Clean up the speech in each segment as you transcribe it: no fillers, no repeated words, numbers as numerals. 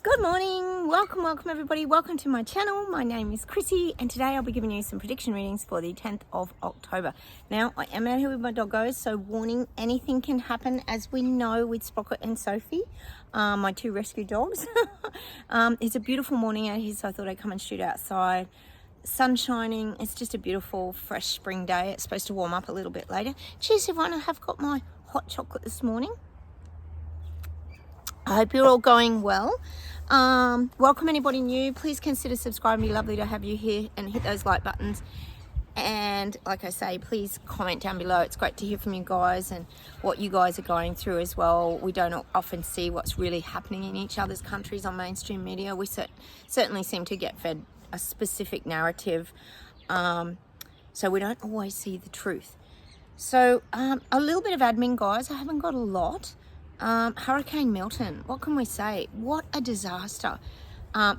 Good morning, welcome everybody, welcome to my channel. My name is Chrissy and today I'll be giving you some prediction readings for the 10th of October. Now I am out here with my doggos, so warning, anything can happen as we know with Sprocket and Sophie, my two rescue dogs. It's a beautiful morning out here, so I thought I'd come and shoot outside. Sun shining, it's just a beautiful fresh spring day. It's supposed to warm up a little bit later. Cheers everyone, I have got my hot chocolate this morning. I hope you're all going well. Welcome anybody new. Please consider subscribing. It'd be lovely to have you here, and hit those like buttons. And like I say, please comment down below. It's great to hear from you guys and what you guys are going through as well. We don't often see what's really happening in each other's countries on mainstream media. We certainly seem to get fed a specific narrative, so we don't always see the truth. So a little bit of admin, guys. I haven't got a lot. Hurricane Milton, what can we say? What a disaster.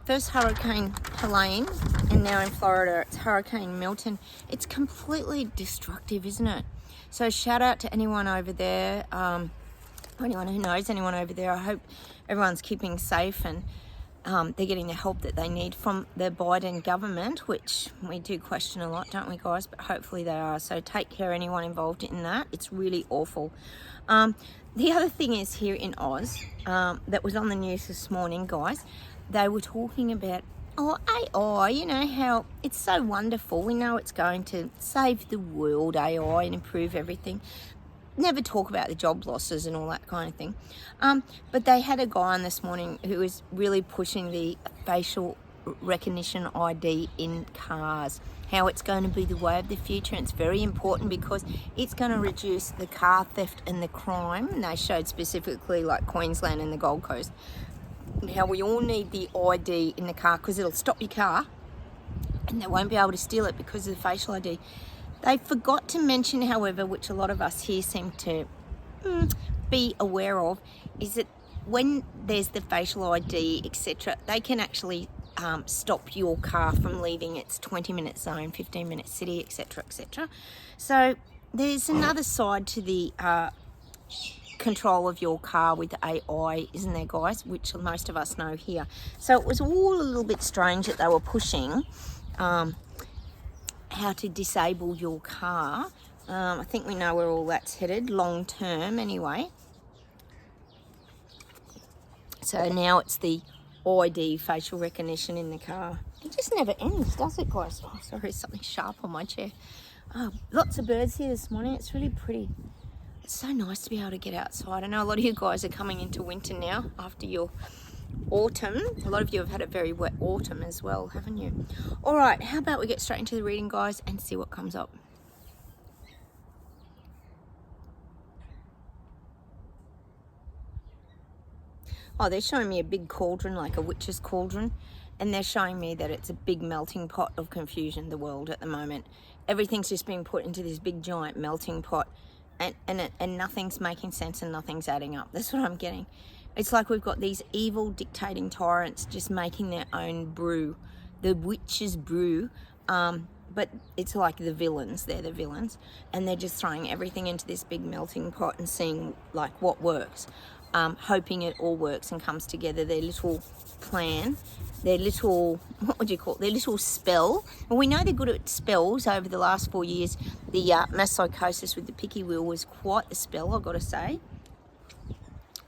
First Hurricane Helene, and now in Florida it's Hurricane Milton. It's completely destructive, isn't it? So shout out to anyone over there, anyone who knows anyone over there. I hope everyone's keeping safe and they're getting the help that they need from the Biden government, which we do question a lot, don't we guys? But hopefully they are. So take care, anyone involved in that. It's really awful. The other thing is, here in Oz, that was on the news this morning, guys, they were talking about, AI, you know, how it's so wonderful. We know it's going to save the world, AI, and improve everything. Never talk about the job losses and all that kind of thing. But they had a guy on this morning who was really pushing the facial recognition ID in cars, how it's going to be the way of the future. And it's very important because it's going to reduce the car theft and the crime. And they showed specifically like Queensland and the Gold Coast, how we all need the ID in the car because it'll stop your car and they won't be able to steal it because of the facial ID. They forgot to mention, however, which a lot of us here seem to be aware of, is that when there's the facial ID, etc., they can actually stop your car from leaving its 20-minute zone, 15-minute city, etc., etc. So there's another side to the control of your car with AI, isn't there, guys? Which most of us know here. So it was all a little bit strange that they were pushing how to disable your car. I think we know where all that's headed, long term anyway. So now it's the ID, facial recognition in the car. It just never ends, does it, guys? Oh, sorry, something sharp on my chair. Lots of birds here this morning. It's really pretty. It's so nice to be able to get outside. I know a lot of you guys are coming into winter now after your autumn. A lot of you have had a very wet autumn as well, haven't you? All right, how about we get straight into the reading, guys, and see what comes up. Oh, they're showing me a big cauldron, like a witch's cauldron, and they're showing me that it's a big melting pot of confusion, the world at the moment. Everything's just being put into this big giant melting pot, and nothing's making sense and nothing's adding up. That's what I'm getting. It's like we've got these evil dictating tyrants just making their own brew, the witch's brew, but it's like the villains, they're the villains, and they're just throwing everything into this big melting pot and seeing like what works, hoping it all works and comes together, their little plan, their little, what would you call it, their little spell. Well, we know they're good at spells. Over the last 4 years, the mass psychosis with the picky wheel was quite the spell, I've got to say.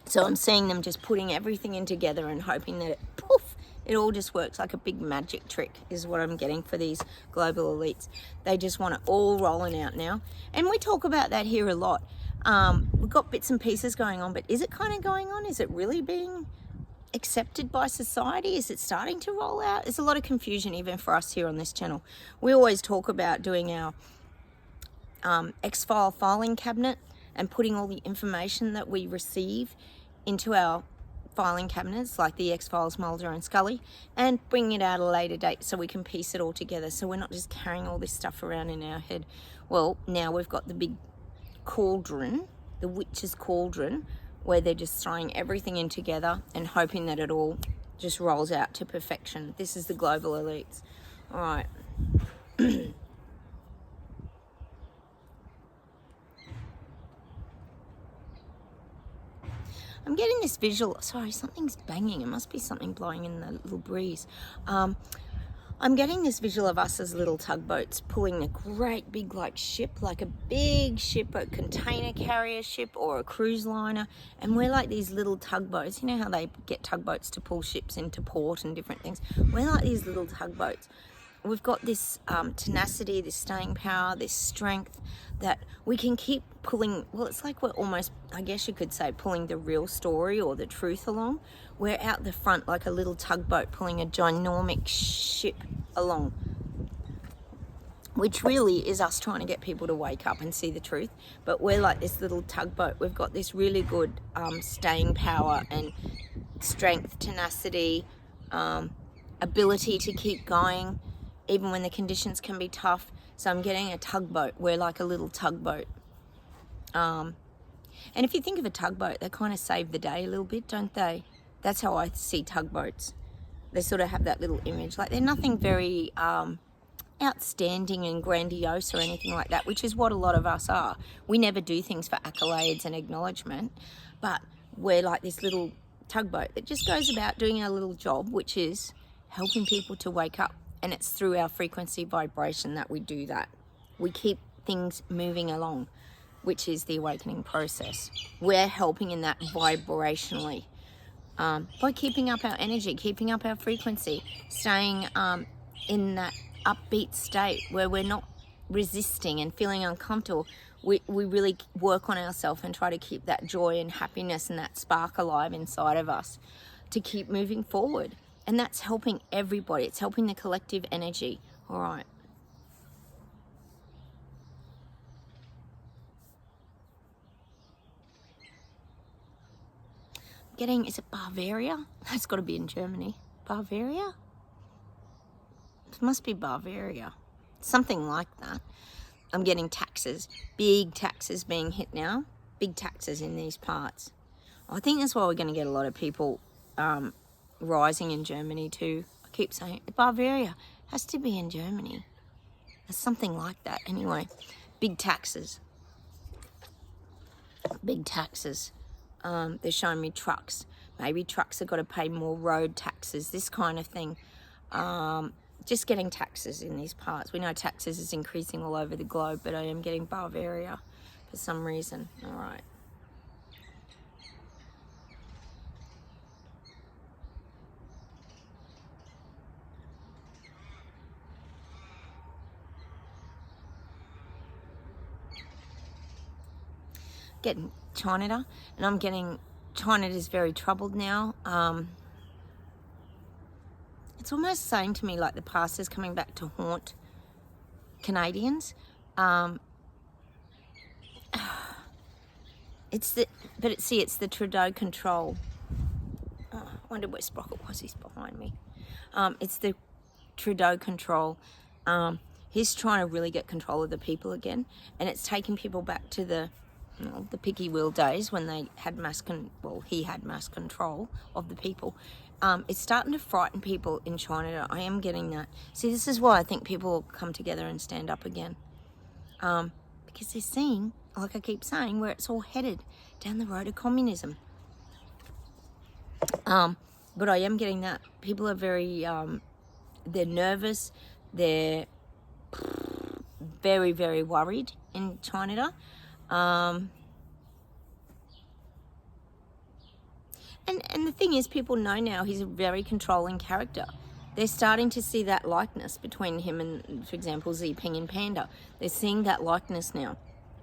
So I'm seeing them just putting everything in together and hoping that it all just works like a big magic trick is what I'm getting for these global elites. They just want it all rolling out now. And we talk about that here a lot. We've got bits and pieces going on, but is it kind of going on? Is it really being accepted by society? Is it starting to roll out? There's a lot of confusion even for us here on this channel. We always talk about doing our X-file filing cabinet and putting all the information that we receive into our filing cabinets, like the X-Files, Mulder and Scully, and bring it out at a later date so we can piece it all together, so we're not just carrying all this stuff around in our head. Well, now we've got the big cauldron, the witch's cauldron, where they're just throwing everything in together and hoping that it all just rolls out to perfection. This is the global elites. All right. I'm getting this visual. Sorry, something's banging. It must be something blowing in the little breeze. I'm getting this visual of us as little tugboats pulling a great big like ship, like a big ship, a container carrier ship or a cruise liner. And we're like these little tugboats. You know how they get tugboats to pull ships into port and different things? We're like these little tugboats. We've got this tenacity, this staying power, this strength that we can keep pulling. Well, it's like we're almost, I guess you could say, pulling the real story or the truth along. We're out the front like a little tugboat pulling a ginormic ship along, which really is us trying to get people to wake up and see the truth. But we're like this little tugboat. We've got this really good staying power and strength, tenacity, ability to keep going even when the conditions can be tough. So I'm getting a tugboat. We're like a little tugboat. And if you think of a tugboat, they kind of save the day a little bit, don't they? That's how I see tugboats. They sort of have that little image. Like they're nothing very outstanding and grandiose or anything like that, which is what a lot of us are. We never do things for accolades and acknowledgement, but we're like this little tugboat that just goes about doing our little job, which is helping people to wake up. And it's through our frequency vibration that we do that. We keep things moving along, which is the awakening process. We're helping in that vibrationally by keeping up our energy, keeping up our frequency, staying in that upbeat state where we're not resisting and feeling uncomfortable. We really work on ourselves and try to keep that joy and happiness and that spark alive inside of us to keep moving forward. And that's helping everybody. It's helping the collective energy. All right. Is it Bavaria? That's got to be in Germany. Bavaria? It must be Bavaria. Something like that. I'm getting taxes. Big taxes being hit now. Big taxes in these parts. I think that's why we're going to get a lot of people rising in Germany too. I keep saying Bavaria has to be in Germany. It's something like that. Anyway, big taxes. Big taxes. They're showing me trucks. Maybe trucks have got to pay more road taxes, this kind of thing. Just getting taxes in these parts. We know taxes is increasing all over the globe, but I am getting Bavaria for some reason. All right. Getting China, and I'm getting China is very troubled now. It's almost saying to me like the past is coming back to haunt Canadians. It's the Trudeau control. I wonder where Sprocket was. He's behind me. It's the Trudeau control. He's trying to really get control of the people again, and it's taking people back to the picky wheel days when they had he had mass control of the people. It's starting to frighten people in China. I am getting that. See, this is why I think people will come together and stand up again. Because they're seeing, like I keep saying, where it's all headed, down the road of communism. But I am getting that. People are very, they're nervous. They're very, very worried in China. And the thing is, people know now he's a very controlling character. They're starting to see that likeness between him and, for example, Xi Jinping and Panda. They're seeing that likeness now.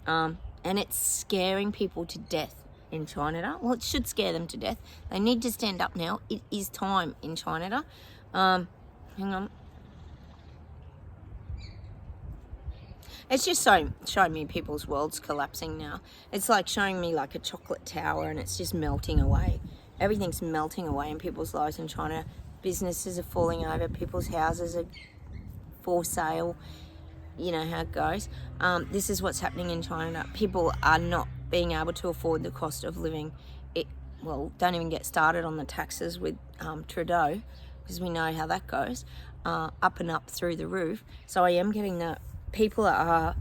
And it's scaring people to death in China. Well, it should scare them to death. They need to stand up now. It is time in China. Hang on. It's just showing me people's worlds collapsing now. It's like showing me like a chocolate tower and it's just melting away. Everything's melting away in people's lives in China. Businesses are falling over. People's houses are for sale. You know how it goes. This is what's happening in China. People are not being able to afford the cost of living. Don't even get started on the taxes with Trudeau, because we know how that goes. Up and up through the roof. So I am getting that. People are,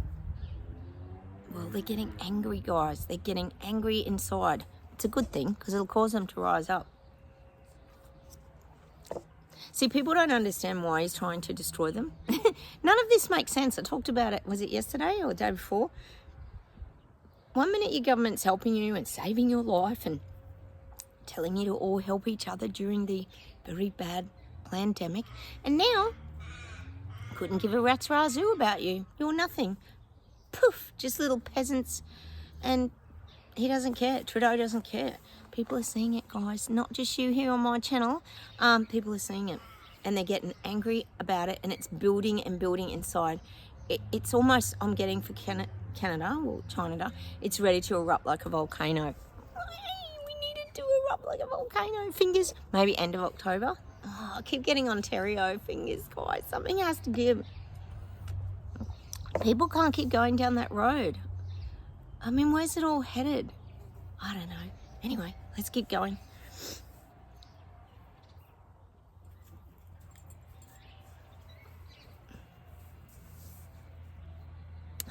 they're getting angry, guys. They're getting angry inside. It's a good thing because it'll cause them to rise up. See, people don't understand why he's trying to destroy them. None of this makes sense. I talked about it, was it yesterday or the day before? One minute your government's helping you and saving your life and telling you to all help each other during the very bad pandemic. And now, couldn't give a rat's razoo about you. You're nothing. Poof, just little peasants. And he doesn't care. Trudeau doesn't care. People are seeing it, guys. Not just you here on my channel. People are seeing it. And they're getting angry about it. And it's building and building inside. It's almost, I'm getting for Canada, or China, it's ready to erupt like a volcano. We need it to erupt like a volcano. Fingers, maybe end of October. Oh, I keep getting Ontario fingers, guys. Something has to give. People can't keep going down that road. I mean, where's it all headed? I don't know. Anyway, let's keep going.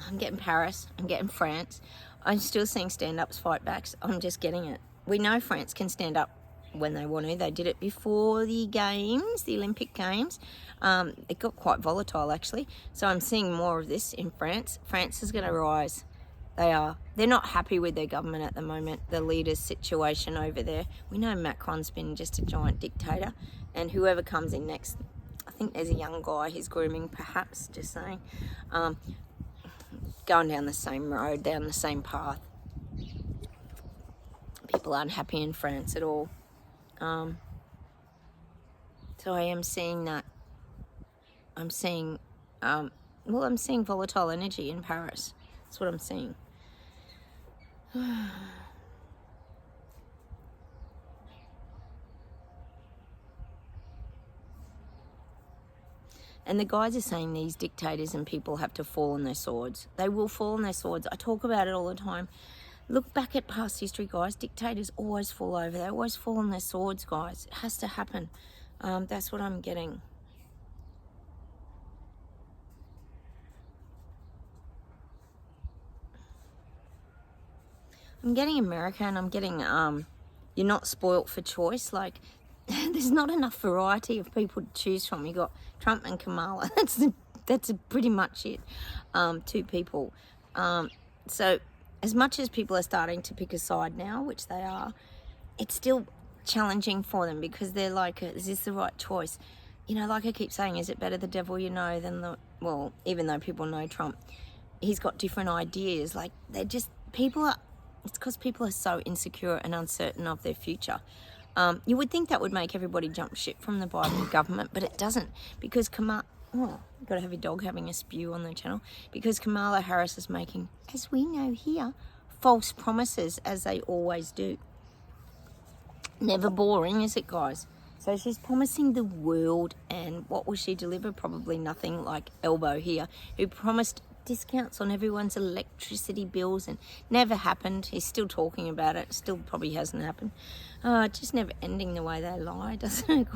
I'm getting Paris. I'm getting France. I'm still seeing stand-ups, fight-backs. I'm just getting it. We know France can stand up when they want to. They did it before the games, the Olympic Games. It got quite volatile, actually. So I'm seeing more of this in France. France is going to rise. They are. They're not happy with their government at the moment, the leader's situation over there. We know Macron's been just a giant dictator. And whoever comes in next, I think there's a young guy he's grooming, perhaps, just saying. Going down the same road, down the same path. People aren't happy in France at all. So I am seeing that. I'm seeing, I'm seeing volatile energy in Paris. That's what I'm seeing. And the guys are saying these dictators and people have to fall on their swords. They will fall on their swords. I talk about it all the time. Look back at past history, guys. Dictators always fall over. They always fall on their swords, guys. It has to happen. That's what I'm getting. I'm getting America, and I'm getting you're not spoilt for choice. Like, there's not enough variety of people to choose from. You got Trump and Kamala. That's pretty much it. Two people. So as much as people are starting to pick a side now, which they are, it's still challenging for them because they're like, is this the right choice? You know, like I keep saying, is it better the devil you know than the, well, even though people know Trump, he's got different ideas. Like, they're just, people are, it's because people are so insecure and uncertain of their future. You would think that would make everybody jump ship from the Biden government, but it doesn't, because Kamala, oh, you've got to have your dog having a spew on the channel, because Kamala Harris is making, as we know here, false promises, as they always do. Never boring, is it, guys? So she's promising the world, and what will she deliver? Probably nothing, like Elbow here, who promised discounts on everyone's electricity bills and never happened. He's still talking about it. Still probably hasn't happened. Just never ending the way they lie, doesn't it?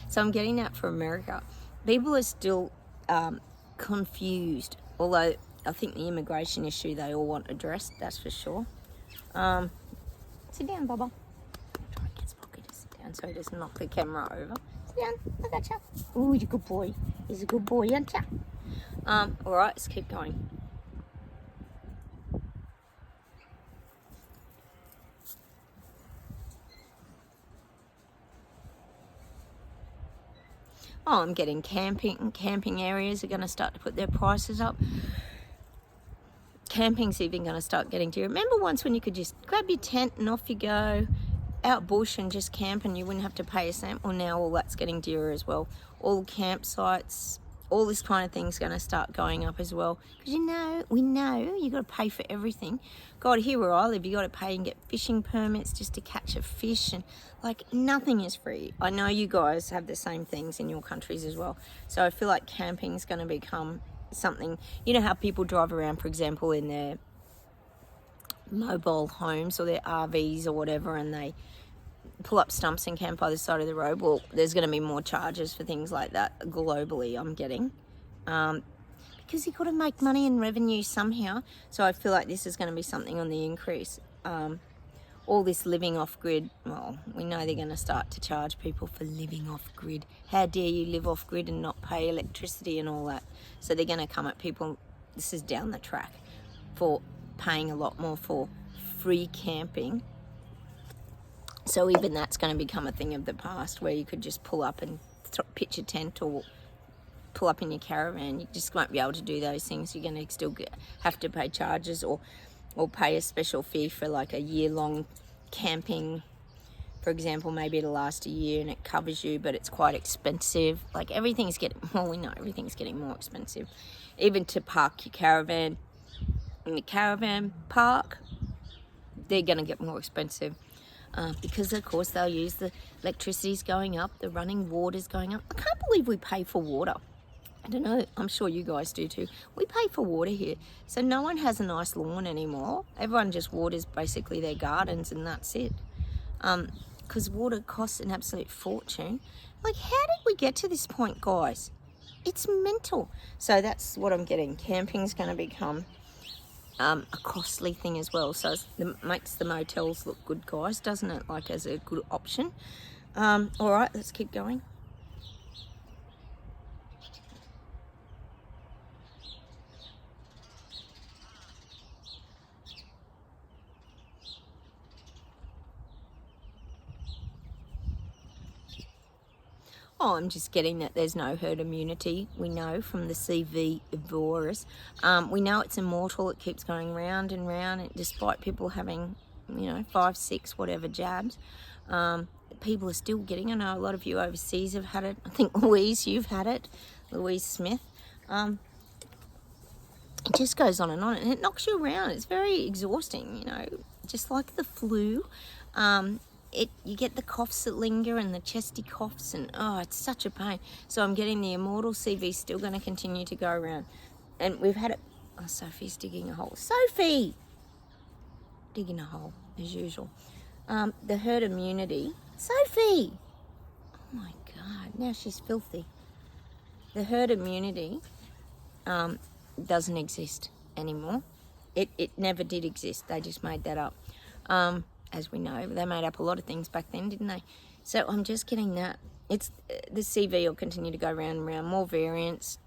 So I'm getting that for America. People are still confused, although I think the immigration issue they all want addressed, that's for sure. Sit down, Bubba. Try and get Spocky to sit down so he doesn't knock the camera over. Sit down, I gotcha. Oh, you're a good boy. He's a good boy, aren't ya? Alright, let's keep going. Oh, I'm getting camping areas are going to start to put their prices up. Camping's even going to start getting dear. Remember once when you could just grab your tent and off you go out bush and just camp and you wouldn't have to pay a cent? Well, now all that's getting dearer as well. All campsites, all this kind of thing's going to start going up as well. Because we know you got to pay for everything. God, here where I live, you got to pay and get fishing permits just to catch a fish, and like nothing is free. I know you guys have the same things in your countries as well. So I feel like camping's going to become something. You know how people drive around, for example, in their mobile homes or their RVs or whatever, and they pull up stumps and camp by the side of the road? Well, there's going to be more charges for things like that globally, I'm getting. Because you've got to make money and revenue somehow. So I feel like this is going to be something on the increase. all this living off grid. Well, we know they're going to start to charge people for living off grid. How dare you live off grid and not pay electricity and all that? So they're going to come at people, this is down the track, for paying a lot more for free camping. So even that's going to become a thing of the past, where you could just pull up and pitch a tent or pull up in your caravan. You just won't be able to do those things. You're going to still have to pay charges or pay a special fee for like a year-long camping. For example, maybe it'll last a year and it covers you, but it's quite expensive. Like everything's getting, well, we know everything's getting more expensive. Even to park your caravan in the caravan park, they're going to get more expensive. Because of course they'll use the electricity's going up, the running water's going up. I can't believe we pay for water. I don't know, I'm sure you guys do too. We pay for water here. So no one has a nice lawn anymore. Everyone just waters basically their gardens and that's it. Because water costs an absolute fortune. Like, how did we get to this point, guys? It's mental. So that's what I'm getting. Camping's going to become a costly thing as well. So it makes the motels look good, guys, doesn't it? Like, as a good option. All right, let's keep going. Oh, I'm just getting that there's no herd immunity. We know from the CV virus. We know it's immortal. It keeps going round and round, despite people having, 5, 6, whatever jabs. People are still getting. I know a lot of you overseas have had it. I think Louise, you've had it. Louise Smith. It just goes on and it knocks you around. It's very exhausting, just like the flu. You get the coughs that linger and the chesty coughs, and it's such a pain. So I'm getting the immortal CV still going to continue to go around. And we've had it. Oh, Sophie's digging a hole. Sophie! Digging a hole, as usual. The herd immunity. Sophie! Oh my God, now she's filthy. The herd immunity doesn't exist anymore. It never did exist. They just made that up. As we know, they made up a lot of things back then, didn't they? So I'm just getting that. It's the CV will continue to go round and round, more variants.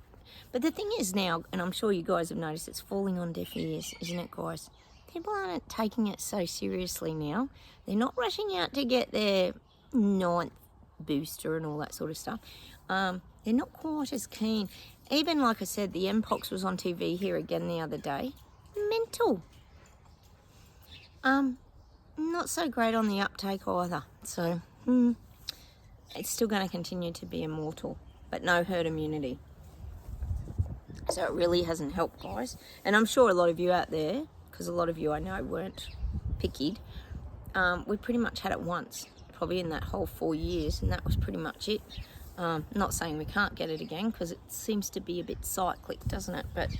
But the thing is now, and I'm sure you guys have noticed, it's falling on deaf ears, isn't it, guys? People aren't taking it so seriously now. They're not rushing out to get their 9th booster and all that sort of stuff. They're not quite as keen. Even, like I said, the Mpox was on TV here again the other day. Mental. Not so great on the uptake either. So, it's still going to continue to be immortal, but no herd immunity. So it really hasn't helped, guys. And I'm sure a lot of you out there, because a lot of you I know weren't pickied, we pretty much had it once, probably in that whole 4 years, and that was pretty much it. Not saying we can't get it again, because it seems to be a bit cyclic, doesn't it? But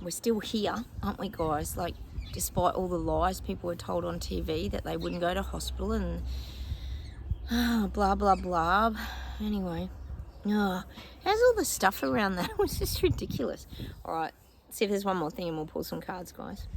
we're still here, aren't we, guys? Like, despite all the lies people were told on TV that they wouldn't go to hospital and blah, blah, blah. Anyway, how's all the stuff around that? It was just ridiculous. All right, see if there's one more thing and we'll pull some cards, guys.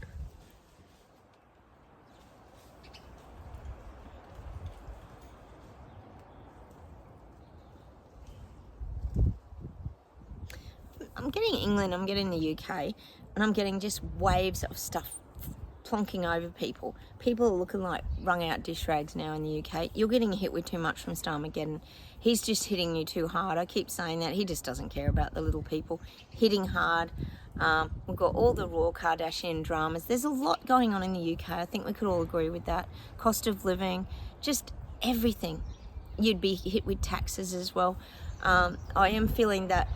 I'm getting England, I'm getting the UK, and I'm getting just waves of stuff plonking over people. People are looking like wrung out dish rags now in the UK. You're getting hit with too much from Starmageddon. He's just hitting you too hard. I keep saying that. He just doesn't care about the little people. Hitting hard. We've got all the raw Kardashian dramas. There's a lot going on in the UK. I think we could all agree with that. Cost of living, just everything. You'd be hit with taxes as well. I am feeling that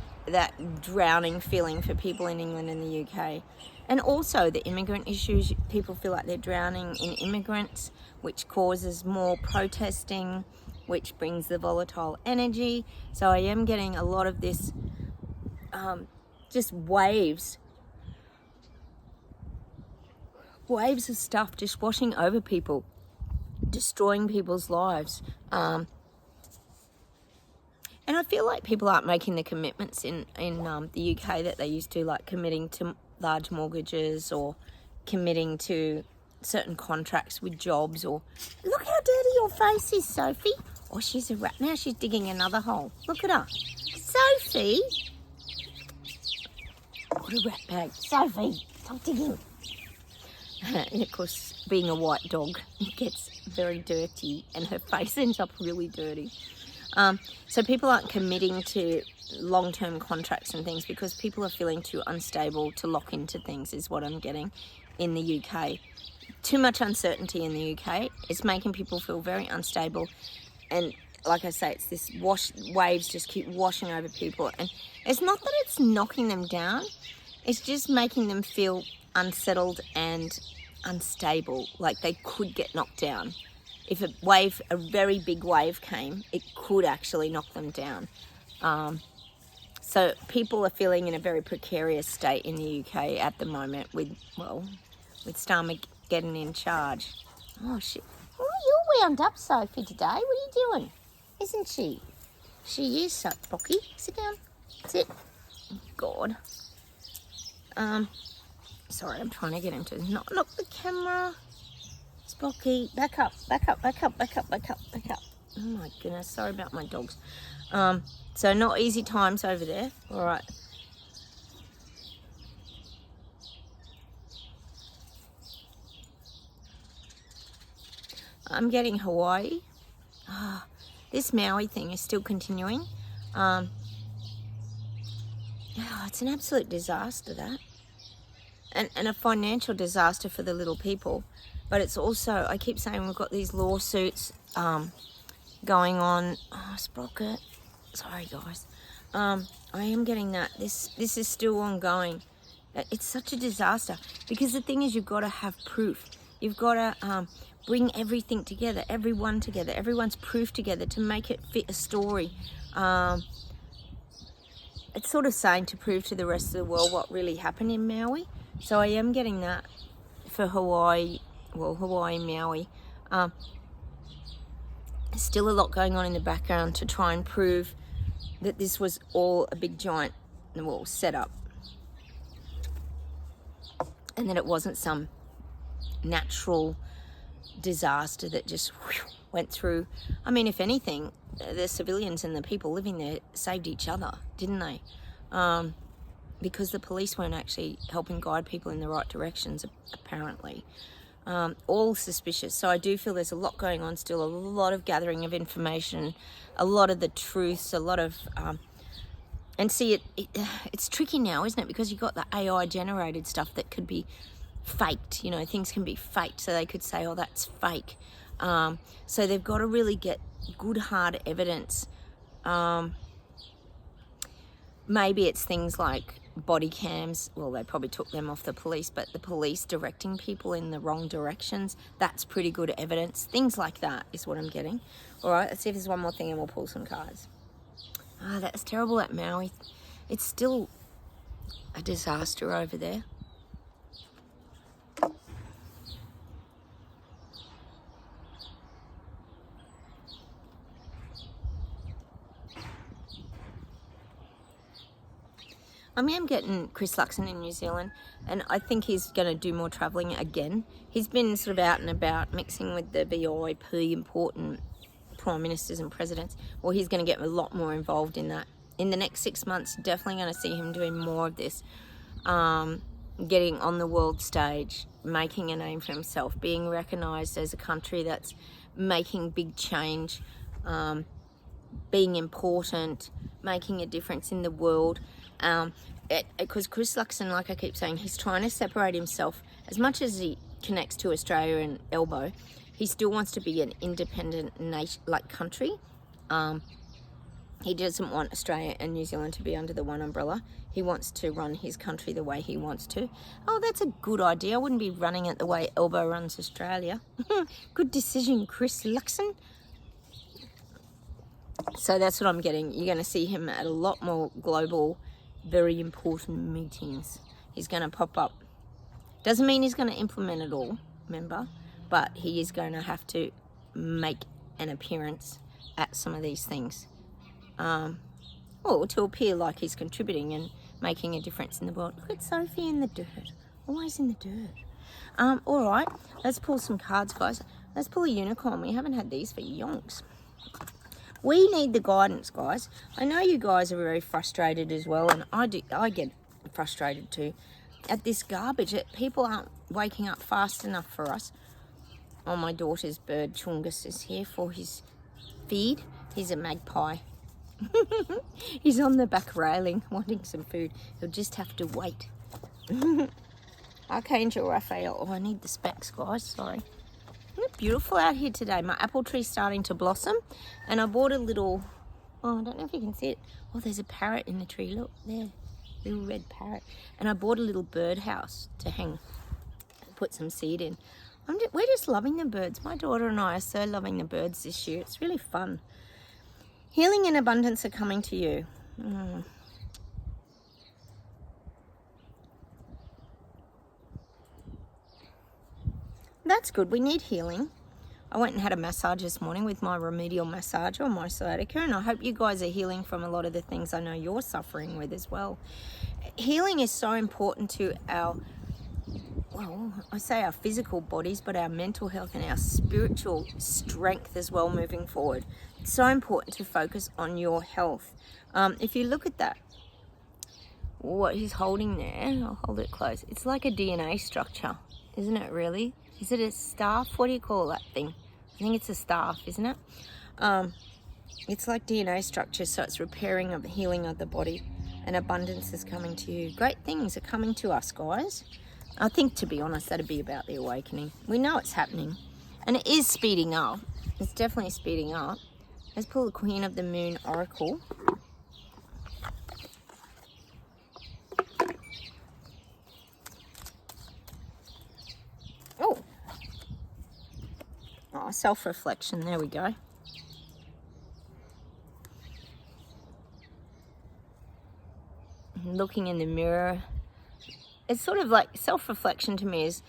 drowning feeling for people in England and the UK. And also the immigrant issues. People feel like they're drowning in immigrants, which causes more protesting, which brings the volatile energy. So I am getting a lot of this just waves of stuff just washing over people, destroying people's lives. And I feel like people aren't making the commitments in the UK that they used to, like committing to large mortgages or committing to certain contracts with jobs, or look how dirty your face is, Sophie. Oh, she's a rat. Now she's digging another hole. Look at her. Sophie. What a rat bag. Sophie, stop digging. And of course, being a white dog, it gets very dirty and her face ends up really dirty. So people aren't committing to long-term contracts and things because people are feeling too unstable to lock into things, is what I'm getting in the UK. Too much uncertainty in the UK. It's making people feel very unstable. And like I say, it's this waves just keep washing over people. And it's not that it's knocking them down. It's just making them feel unsettled and unstable, like they could get knocked down. If a very big wave came, it could actually knock them down. So people are feeling in a very precarious state in the UK at the moment with Starmer getting in charge. Oh, shit. Oh, you're wound up, Sophie, today. What are you doing? Isn't she? She is, so Brocky. Sit down. Sit. Oh, God. Sorry, I'm trying to get him to not look the camera. Spocky, back up. Oh my goodness, sorry about my dogs. So not easy times over there. All right. I'm getting Hawaii. This Maui thing is still continuing. It's an absolute disaster, that. And a financial disaster for the little people. But it's also, I keep saying we've got these lawsuits going on. Oh, Sprocket. Sorry, guys. I am getting that. This is still ongoing. It's such a disaster. Because the thing is, you've got to have proof. You've got to bring everything together, everyone together, everyone's proof together to make it fit a story. It's sort of saying to prove to the rest of the world what really happened in Maui. So I am getting that for Hawaii, Maui. There's still a lot going on in the background to try and prove that this was all a big giant setup. And that it wasn't some natural disaster that just went through. I mean, if anything, the civilians and the people living there saved each other, didn't they? Because the police weren't actually helping guide people in the right directions, apparently. All suspicious. So I do feel there's a lot going on still, a lot of gathering of information, a lot of the truths, a lot of... and see, it's tricky now, isn't it? Because you've got the AI-generated stuff that could be faked. You know, things can be faked, so they could say, oh, that's fake. So they've got to really get good, hard evidence. Maybe it's things like body cams. Well, they probably took them off the police, but the police directing people in the wrong directions, that's pretty good evidence. Things like that is what I'm getting. All right, let's see if there's one more thing and we'll pull some cards. That's terrible at Maui. It's still a disaster over there. I mean, I'm getting Chris Luxon in New Zealand, and I think he's going to do more travelling again. He's been sort of out and about, mixing with the VIP important prime ministers and presidents. Well, he's going to get a lot more involved in that. In the next 6 months, definitely going to see him doing more of this. Getting on the world stage, making a name for himself, being recognised as a country that's making big change, being important, making a difference in the world. Because Chris Luxon, like I keep saying, he's trying to separate himself. As much as he connects to Australia and Elbow, he still wants to be an independent nation, like country. He doesn't want Australia and New Zealand to be under the one umbrella. He wants to run his country the way he wants to. Oh, that's a good idea. I wouldn't be running it the way Elbow runs Australia. Good decision, Chris Luxon. So that's what I'm getting. You're going to see him at a lot more global, very important meetings. He's going to pop up. Doesn't mean he's going to implement it all, remember? But he is going to have to make an appearance at some of these things. To appear like he's contributing and making a difference in the world. Look at Sophie in the dirt. Always in the dirt. All right, let's pull some cards, guys. Let's pull a unicorn. We haven't had these for yonks. We need the guidance, guys. I know you guys are very frustrated as well, and I get frustrated too at this garbage. People aren't waking up fast enough for us. Oh, my daughter's bird Chungus is here for his feed. He's a magpie. He's on the back railing wanting some food. He'll just have to wait. Archangel Raphael. Oh, I need the specs, guys. Sorry. Isn't it beautiful out here today? My apple tree's starting to blossom, and I bought a little, oh, I don't know if you can see it. Oh, there's a parrot in the tree. Look there, little red parrot. And I bought a little birdhouse to hang, put some seed in. We're just loving the birds. My daughter and I are so loving the birds this year. It's really fun. Healing and abundance are coming to you. That's good. We need healing. I went and had a massage this morning with my remedial massager, my sciatica, and I hope you guys are healing from a lot of the things I know you're suffering with as well. Healing is so important to our, well, I say our physical bodies, but our mental health and our spiritual strength as well moving forward. It's so important to focus on your health. If you look at that, what he's holding there, I'll hold it close. It's like a DNA structure, isn't it really? Is it a staff? What do you call that thing? I think it's a staff, isn't it? It's like DNA structure, so it's repairing of the healing of the body, and abundance is coming to you. Great things are coming to us, guys. I think, to be honest, that'd be about the awakening. We know it's happening, and it is speeding up. It's definitely speeding up. Let's pull the Queen of the Moon Oracle. Oh, self-reflection. There we go. Looking in the mirror. It's sort of like self-reflection to me is,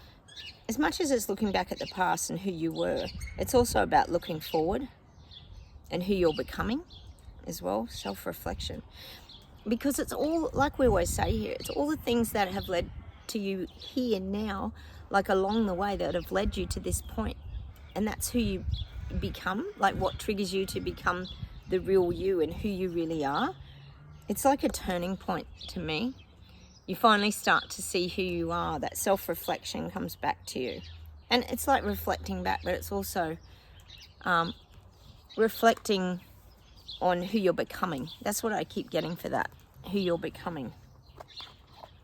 as much as it's looking back at the past and who you were, it's also about looking forward and who you're becoming as well. Self-reflection. Because it's all, like we always say here, it's all the things that have led to you here now, like along the way, that have led you to this point. And that's who you become, like what triggers you to become the real you and who you really are. It's like a turning point to me. You finally start to see who you are. That self-reflection comes back to you. And it's like reflecting back, but it's also reflecting on who you're becoming. That's what I keep getting for that, who you're becoming,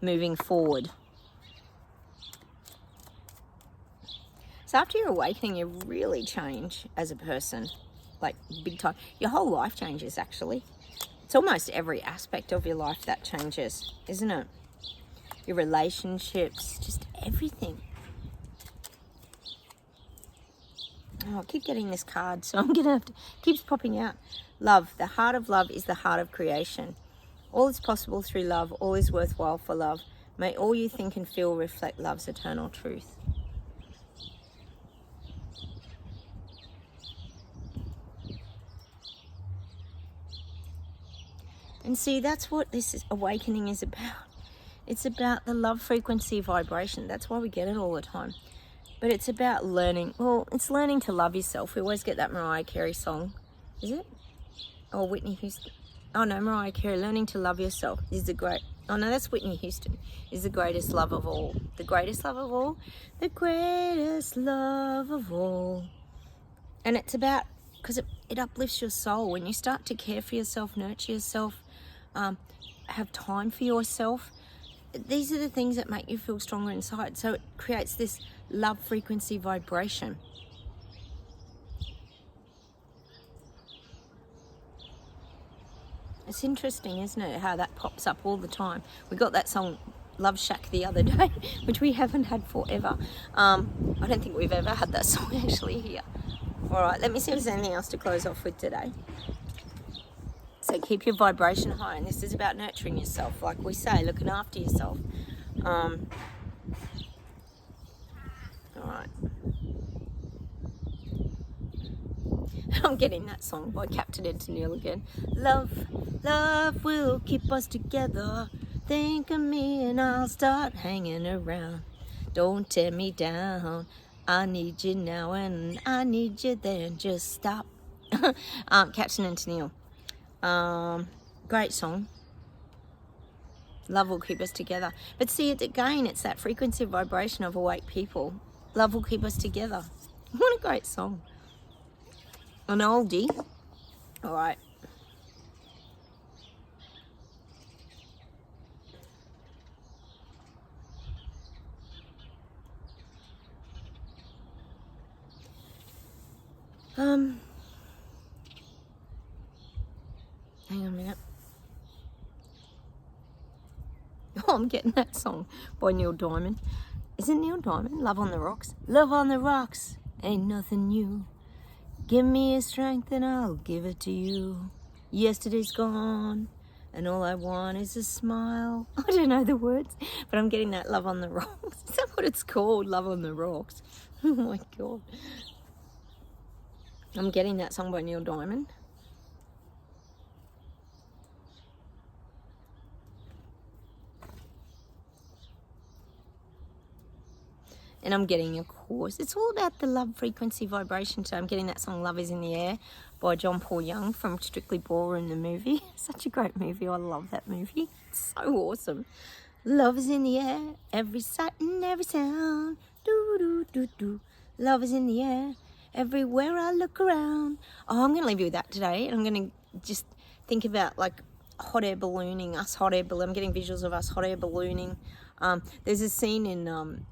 moving forward. So after your awakening, you really change as a person, like big time. Your whole life changes, actually. It's almost every aspect of your life that changes, isn't it? Your relationships, just everything. Oh, I keep getting this card, so I'm going to have to, keeps popping out. Love, the heart of love is the heart of creation. All is possible through love, all is worthwhile for love. May all you think and feel reflect love's eternal truth. And see, that's what this awakening is about. It's about the love frequency vibration. That's why we get it all the time. But it's about learning. Well, it's learning to love yourself. We always get that Mariah Carey song. Is it? Or Whitney Houston. Oh no, Mariah Carey. Learning to love yourself is the great... Oh no, that's Whitney Houston. Is the greatest love of all. The greatest love of all. The greatest love of all. And it's about... Because it uplifts your soul. When you start to care for yourself, nurture yourself, have time for yourself, these are the things that make you feel stronger inside. So it creates this love frequency vibration. It's interesting, isn't it, how that pops up all the time. We got that song Love Shack the other day, which we haven't had forever. I don't think we've ever had that song actually here. All right, let me see if there's anything else to close off with today. So keep your vibration high, and this is about nurturing yourself, like we say, looking after yourself. All right. I'm getting that song by Captain Ed Neal again. Love will keep us together. Think of me and I'll start hanging around. Don't tear me down. I need you now and I need you then. Just stop. Captain and Tennille. Great song. Love will keep us together. But see, again, it's that frequency vibration of awake people. Love will keep us together. What a great song. An oldie. All right. Hang on a minute. Oh, I'm getting that song by Neil Diamond. Is it Neil Diamond? Love on the Rocks. Love on the rocks ain't nothing new. Give me a strength and I'll give it to you. Yesterday's gone and all I want is a smile. I don't know the words, but I'm getting that Love on the Rocks. Is that what it's called? Love on the Rocks. Oh my God. I'm getting that song by Neil Diamond. And I'm getting, of course, it's all about the love frequency vibration. So I'm getting that song Love is in the Air by John Paul Young from Strictly Ballroom, the movie. Such a great movie. I love that movie. It's so awesome. Love is in the air, every sight and every sound. Do, do, do, do. Love is in the air, everywhere I look around. Oh, I'm going to leave you with that today. And I'm going to just think about like hot air ballooning, us hot air balloon. I'm getting visuals of us hot air ballooning. There's a scene in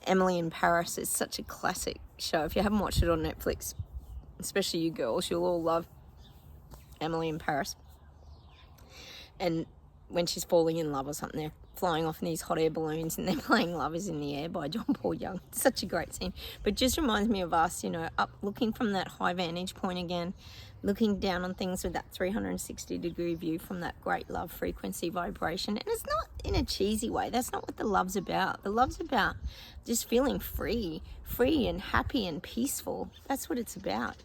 Emily in Paris. It's such a classic show. If you haven't watched it on Netflix, especially you girls, you'll all love Emily in Paris. And when she's falling in love or something, they're flying off in these hot air balloons and they're playing Love is in the Air by John Paul Young. It's such a great scene. But just reminds me of us, you know, up looking from that high vantage point again, looking down on things with that 360-degree view from that great love frequency vibration. And it's not in a cheesy way. That's not what the love's about. The love's about just feeling free and happy and peaceful. That's what it's about.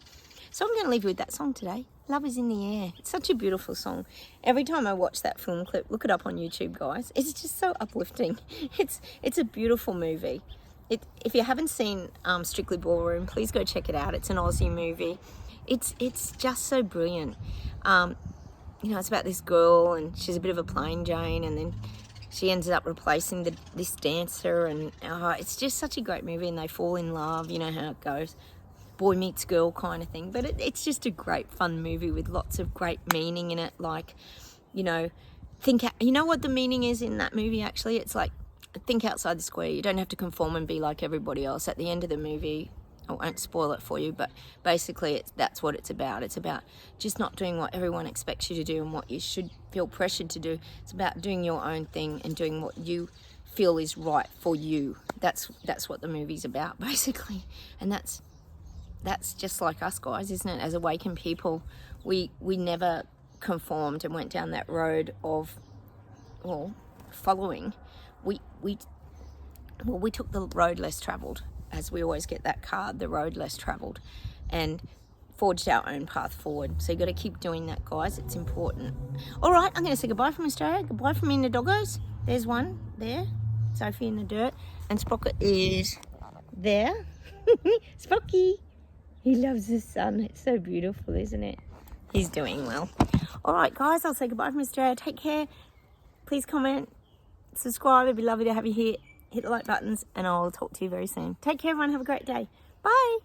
So I'm going to leave you with that song today. Love is in the Air. It's such a beautiful song. Every time I watch that film clip, look it up on YouTube, guys. It's just so uplifting. It's a beautiful movie. If you haven't seen Strictly Ballroom, please go check it out. It's an Aussie movie. It's just so brilliant. You know, it's about this girl and she's a bit of a plain Jane, and then she ends up replacing this dancer, and it's just such a great movie, and they fall in love. You know how it goes. Boy meets girl kind of thing. But it's just a great fun movie with lots of great meaning in it. Like, you know, you know what the meaning is in that movie actually? It's like, think outside the square. You don't have to conform and be like everybody else. At the end of the movie, I won't spoil it for you, but basically that's what it's about. It's about just not doing what everyone expects you to do and what you should feel pressured to do. It's about doing your own thing and doing what you feel is right for you. That's what the movie's about, basically. And that's just like us, guys, isn't it? As awakened people, we never conformed and went down that road of, well, following. We took the road less travelled, as we always get that card, the road less travelled, and forged our own path forward. So you got to keep doing that, guys. It's important. All right, I'm going to say goodbye from Australia. Goodbye from me and the doggos. There's one there, Sophie in the dirt, and Sprocket is there. Sprocky. He loves the sun. It's so beautiful, isn't it? He's doing well. All right, guys, I'll say goodbye from Australia. Take care. Please comment, subscribe. It'd be lovely to have you here. Hit the like buttons, and I'll talk to you very soon. Take care, everyone. Have a great day. Bye.